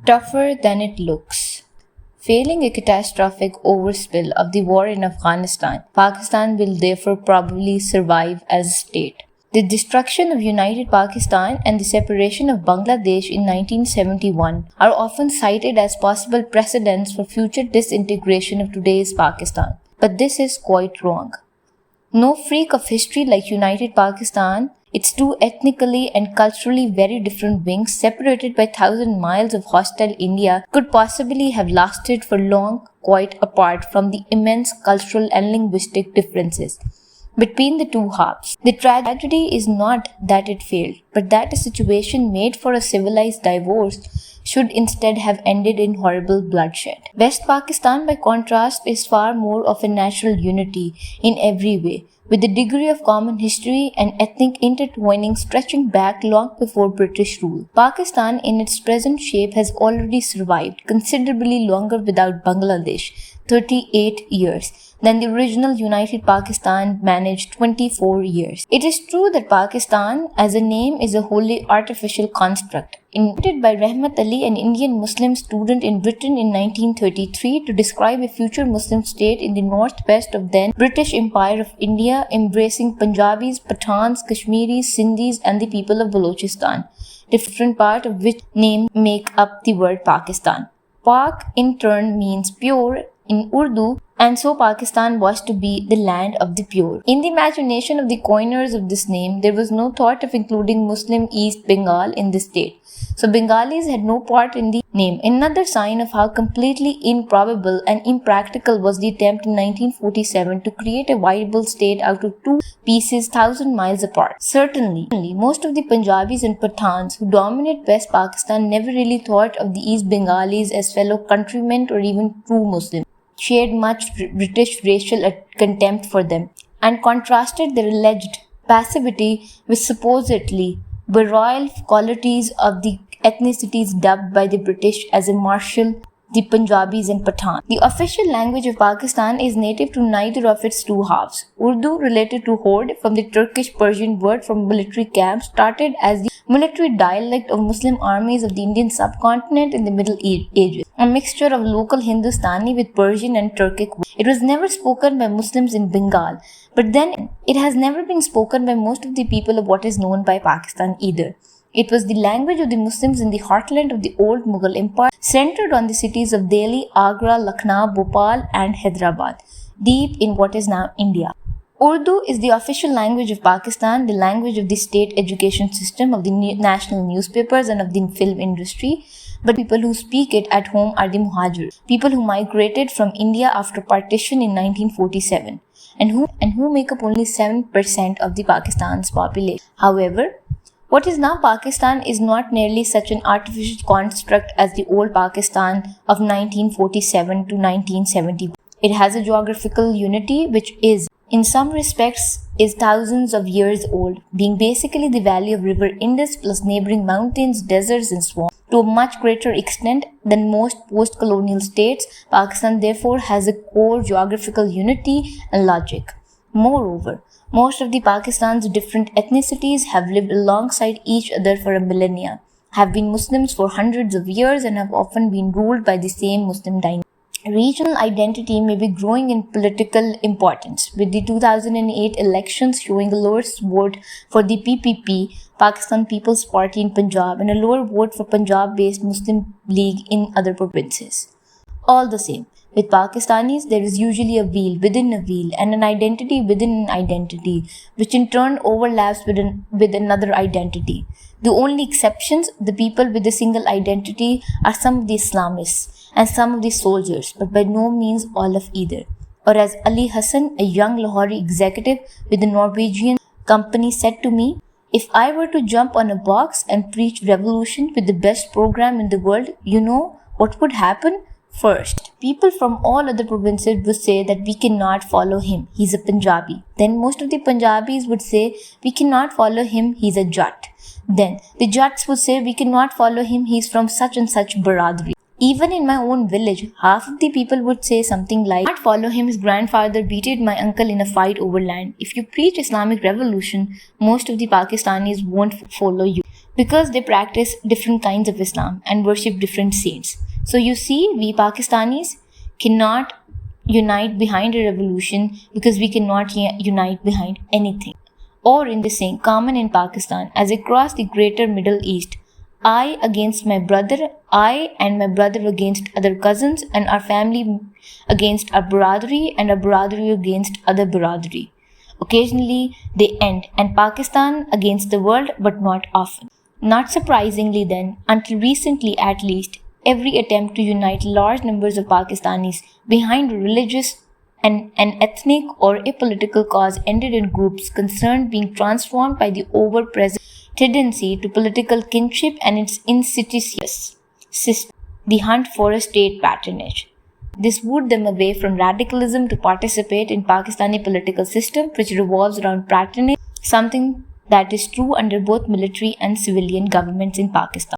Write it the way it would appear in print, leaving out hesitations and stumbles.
tougher than it looks. Failing a catastrophic overspill of the war in Afghanistan, Pakistan will therefore probably survive as a state. The destruction of United Pakistan and the separation of Bangladesh in 1971 are often cited as possible precedents for future disintegration of today's Pakistan. But this is quite wrong. No freak of history like United Pakistan, its two ethnically and culturally very different wings separated by 1,000 miles of hostile India could possibly have lasted for long, quite apart from the immense cultural and linguistic differences between the two halves. The tragedy is not that it failed, but that a situation made for a civilized divorce should instead have ended in horrible bloodshed. West Pakistan, by contrast, is far more of a natural unity in every way, with a degree of common history and ethnic intertwining stretching back long before British rule. Pakistan, in its present shape, has already survived considerably longer without Bangladesh, 38 years, than the original United Pakistan managed 24 years. It is true that Pakistan as a name is a wholly artificial construct, invented by Rahmat Ali, an Indian Muslim student in Britain in 1933 to describe a future Muslim state in the northwest of then British Empire of India, embracing Punjabis, Pathans, Kashmiris, Sindhis and the people of Balochistan, different part of which name make up the word Pakistan. Pak in turn means pure in Urdu, and so Pakistan was to be the land of the pure. In the imagination of the coiners of this name, there was no thought of including Muslim East Bengal in the state. So Bengalis had no part in the name. Another sign of how completely improbable and impractical was the attempt in 1947 to create a viable state out of two pieces 1,000 miles apart. Certainly, most of the Punjabis and Pathans who dominate West Pakistan never really thought of the East Bengalis as fellow countrymen or even true Muslims, shared much British racial contempt for them, and contrasted their alleged passivity with supposedly virile qualities of the ethnicities dubbed by the British as a martial, the Punjabis and Pathan. The official language of Pakistan is native to neither of its two halves. Urdu, related to horde from the Turkish-Persian word from military camp, started as the military dialect of Muslim armies of the Indian subcontinent in the Middle Ages, a mixture of local Hindustani with Persian and Turkic. It was never spoken by Muslims in Bengal, but then it has never been spoken by most of the people of what is known by Pakistan either. It was the language of the Muslims in the heartland of the old Mughal Empire, centered on the cities of Delhi, Agra, Lucknow, Bhopal and Hyderabad, deep in what is now India. Urdu is the official language of Pakistan, the language of the state education system, of the national newspapers and of the film industry, but people who speak it at home are the Muhajir, people who migrated from India after partition in 1947, and who make up only 7% of the Pakistan's population. However, what is now Pakistan is not nearly such an artificial construct as the old Pakistan of 1947 to 1971. It has a geographical unity which is, in some respects, is thousands of years old, being basically the valley of River Indus plus neighboring mountains, deserts and swamps. To a much greater extent than most post-colonial states, Pakistan therefore has a core geographical unity and logic. Moreover, most of the Pakistan's different ethnicities have lived alongside each other for a millennia, have been Muslims for hundreds of years and have often been ruled by the same Muslim dynasty. Regional identity may be growing in political importance, with the 2008 elections showing a lower vote for the PPP, Pakistan People's Party in Punjab, and a lower vote for Punjab-based Muslim League in other provinces. All the same, with Pakistanis, there is usually a wheel within a wheel and an identity within an identity, which in turn overlaps with another identity. The only exceptions, the people with a single identity, are some of the Islamists and some of the soldiers, but by no means all of either. Or as Ali Hassan, a young Lahori executive with a Norwegian company, said to me, "If I were to jump on a box and preach revolution with the best program in the world, you know what would happen? First, people from all other provinces would say that we cannot follow him, he's a Punjabi. Then most of the Punjabis would say, we cannot follow him, he's a Jat. Then the Jats would say, we cannot follow him, he's from such and such Baradri. Even in my own village, half of the people would say something like, "Not follow him, his grandfather beated my uncle in a fight over land." If you preach Islamic revolution, most of the Pakistanis won't follow you. because they practice different kinds of Islam and worship different saints. So you see, we Pakistanis cannot unite behind a revolution because we cannot unite behind anything. Or in the saying common in Pakistan as across the greater Middle East, I against my brother, I and my brother against other cousins, and our family against our Baradari, and our Baradari against other Baradari. Occasionally they end, and Pakistan against the world, but not often. Not surprisingly then, until recently at least, every attempt to unite large numbers of Pakistanis behind a religious and an ethnic or a political cause ended in groups concerned being transformed by the over-present tendency to political kinship and its insidious system, the hunt for a state patronage. This wooed them away from radicalism to participate in Pakistani political system which revolves around patronage, something that is true under both military and civilian governments in Pakistan.